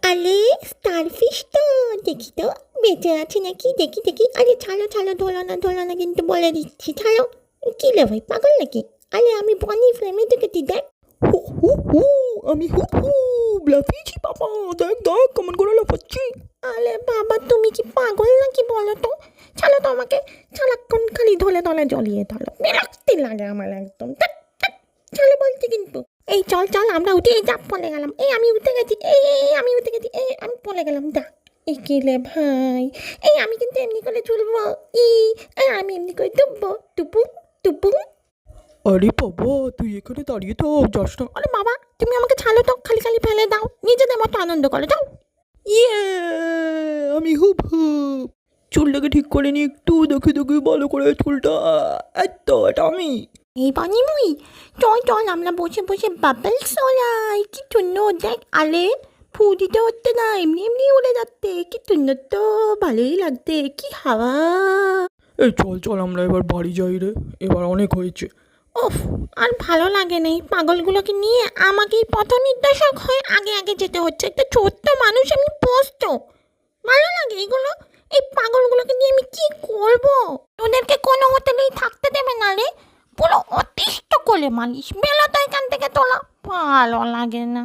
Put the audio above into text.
আরে স্টারফিশ তো, দেখি তো বেঁচে আছে নাকি, দেখি দেখি। আরে ছাড়ো ছাড়ো, ধরো না কিন্তু বলে দিচ্ছি, ছাড়ো। কি রে ভাই, পাগল নাকি? আরে আমি বনি ফ্রেমে দেখেছি, দেখ। হু হু হু, আমি হু হু লাফিয়েছি বাবা, দেখ দেখ কেমন করে লাফাচ্ছি। আরে বাবা, তুমি কি পাগল নাকি বলো তো? ছাড়ো তো আমাকে, সারাক্ষণ খালি ধলে ধলে জ্বলিয়ে ধরো, বিরক্তি লাগে আমার একদম। ধ্যাৎ, ধ্যাৎ, ছাড়ো বলছি কিন্তু। এই চল চল, আমরা উঠে এই যা পড়ে গেলাম। এই আমি উঠে গেছি, এই আমি উঠে গেছি, এই আমি পড়ে গেলাম, যা। এই কেলে ভাই, এই আমি কিন্তু এমনি করে চলবো। আমি এমনি করে ডুববো, টুপু টুপু। আরে বাবা, তুই এখানে দাঁড়িয়ে থাক, যাস না। আরে বাবা, তুমি আমাকে ছাড়ো তো, খালি খালি ফেলে দাও, নিজেদের মতো আনন্দ করো, যাও। ইয়ে, আমি হুপ হুপ। চুলটাকে ঠিক করে নি একটু, দেখে দেখে ভালো করে চুলটা। এই তো, এটা আমি। এই বানিমুই, চল চল আমরা বসে বসে বাবলস ওড়াই, কি সুন্দর দেখ। আরে ফু দিতে হচ্ছে না, এমনি এমনি উড়ে যাচ্ছে, কি সুন্দর তো, ভালোই লাগছে, কি হাওয়া। এই চল চল, আমরা এবার বাড়ি যাই রে, এবার অনেক হয়েছে। ওফ, আর ভালো লাগে না এই পাগলগুলোকে নিয়ে। আমাকেই পথ নির্দেশক হয়ে আগে আগে যেতে হচ্ছে, একটা ছোট্ট মানুষ আমি পোস্ত। ভালো লাগে এগুলো, এই পাগলগুলোকে নিয়ে আমি কি করব? ওদেরকে কোনো হোটেলেই থাকতে দেবে না রে, পুরো অতিষ্ঠ করে মালিশ, বেলা তো এখান থেকে তোলা, ভালো লাগে না।